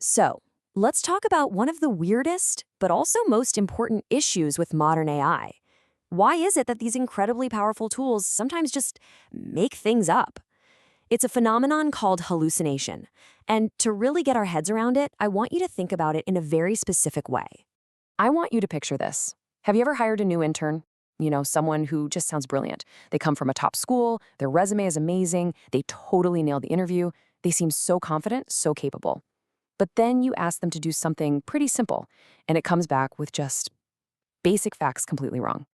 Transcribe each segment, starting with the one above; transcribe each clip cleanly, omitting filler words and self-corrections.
So, let's talk about one of the weirdest, but also most important issues with modern AI. Why is it that these incredibly powerful tools sometimes just make things up? It's a phenomenon called hallucination. And to really get our heads around it, I want you to think about it in a very specific way. I want you to picture this. Have you ever hired a new intern? Someone who just sounds brilliant. They come from a top school, their resume is amazing, they totally nailed the interview, they seem so confident, so capable. But then you ask them to do something pretty simple, and it comes back with just basic facts completely wrong.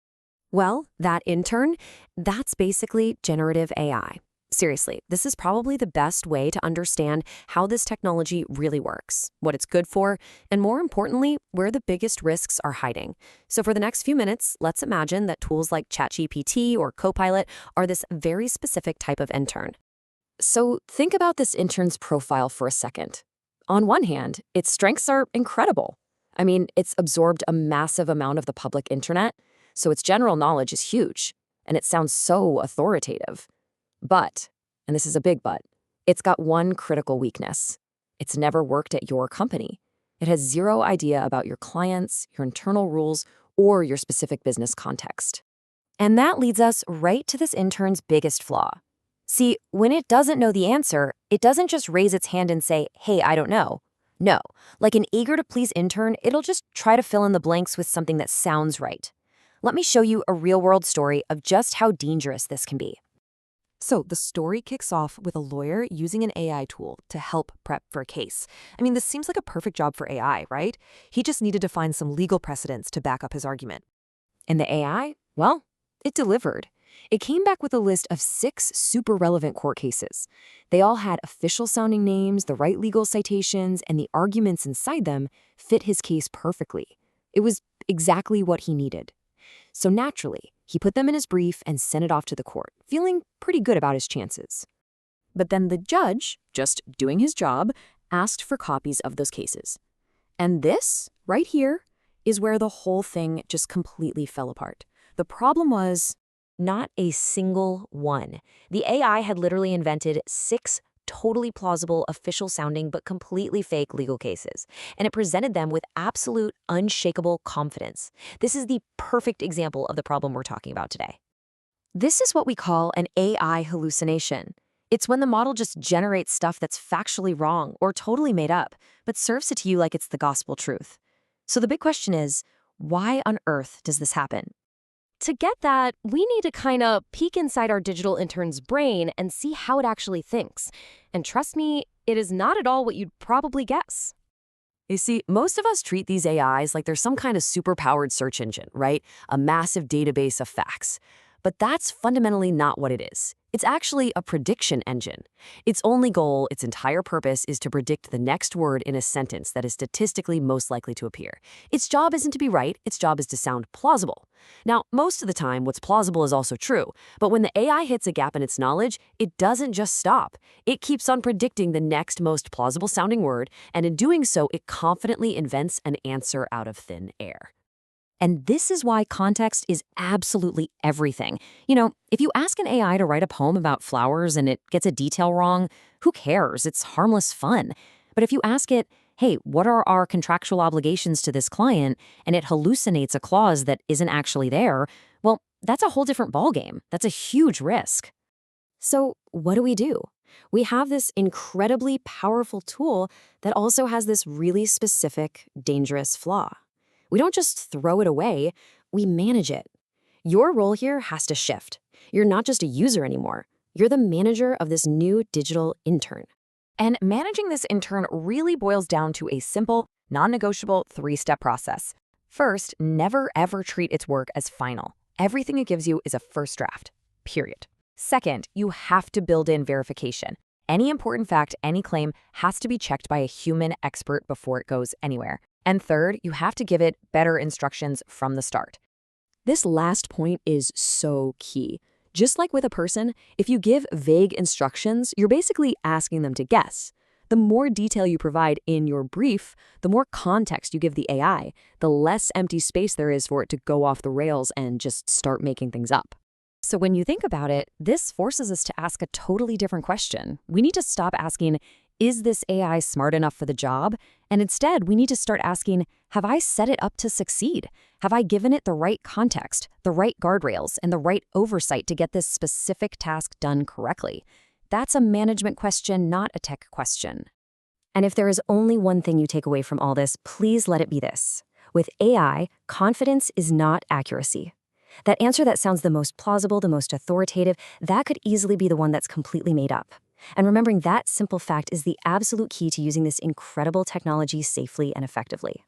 Well, that intern, that's basically generative AI. Seriously, this is probably the best way to understand how this technology really works, what it's good for, and more importantly, where the biggest risks are hiding. So for the next few minutes, let's imagine that tools like ChatGPT or Copilot are this very specific type of intern. So think about this intern's profile for a second. On one hand, its strengths are incredible. I mean, it's absorbed a massive amount of the public internet, so its general knowledge is huge, and it sounds so authoritative. But, and this is a big but, it's got one critical weakness. It's never worked at your company. It has zero idea about your clients, your internal rules, or your specific business context. And that leads us right to this intern's biggest flaw. See, when it doesn't know the answer, it doesn't just raise its hand and say, hey, I don't know. No, like an eager-to-please intern, it'll just try to fill in the blanks with something that sounds right. Let me show you a real-world story of just how dangerous this can be. So the story kicks off with a lawyer using an AI tool to help prep for a case. I mean, this seems like a perfect job for AI, right? He just needed to find some legal precedents to back up his argument. And the AI, well, it delivered. It came back with a list of 6 super relevant court cases. They all had official-sounding names, the right legal citations, and the arguments inside them fit his case perfectly. It was exactly what he needed. So naturally, he put them in his brief and sent it off to the court, feeling pretty good about his chances. But then the judge, just doing his job, asked for copies of those cases. And this, right here, is where the whole thing just completely fell apart. The problem was not a single one. The AI had literally invented 6 totally plausible, official-sounding, but completely fake legal cases, and it presented them with absolute, unshakable confidence. This is the perfect example of the problem we're talking about today. This is what we call an AI hallucination. It's when the model just generates stuff that's factually wrong or totally made up, but serves it to you like it's the gospel truth. So the big question is, why on earth does this happen? To get that, we need to kind of peek inside our digital intern's brain and see how it actually thinks. And trust me, it is not at all what you'd probably guess. You see, most of us treat these AIs like they're some kind of superpowered search engine, right? A massive database of facts. But that's fundamentally not what it is. It's actually a prediction engine. Its only goal, its entire purpose, is to predict the next word in a sentence that is statistically most likely to appear. Its job isn't to be right, its job is to sound plausible. Now, most of the time, what's plausible is also true, but when the AI hits a gap in its knowledge, it doesn't just stop. It keeps on predicting the next most plausible-sounding word, and in doing so, it confidently invents an answer out of thin air. And this is why context is absolutely everything. If you ask an AI to write a poem about flowers and it gets a detail wrong, who cares? It's harmless fun. But if you ask it, hey, what are our contractual obligations to this client, and it hallucinates a clause that isn't actually there, well, that's a whole different ballgame. That's a huge risk. So what do? We have this incredibly powerful tool that also has this really specific, dangerous flaw. We don't just throw it away, we manage it. Your role here has to shift. You're not just a user anymore. You're the manager of this new digital intern. And managing this intern really boils down to a simple, non-negotiable 3-step process. First, never ever treat its work as final. Everything it gives you is a first draft, period. Second, you have to build in verification. Any important fact, any claim has to be checked by a human expert before it goes anywhere. And third, you have to give it better instructions from the start. This last point is so key. Just like with a person, if you give vague instructions, you're basically asking them to guess. The more detail you provide in your brief, the more context you give the AI, the less empty space there is for it to go off the rails and just start making things up. So when you think about it, this forces us to ask a totally different question. We need to stop asking, Is this AI smart enough for the job? And instead, we need to start asking, have I set it up to succeed? Have I given it the right context, the right guardrails, and the right oversight to get this specific task done correctly? That's a management question, not a tech question. And if there is only one thing you take away from all this, please let it be this. With AI, confidence is not accuracy. That answer that sounds the most plausible, the most authoritative, that could easily be the one that's completely made up. And remembering that simple fact is the absolute key to using this incredible technology safely and effectively.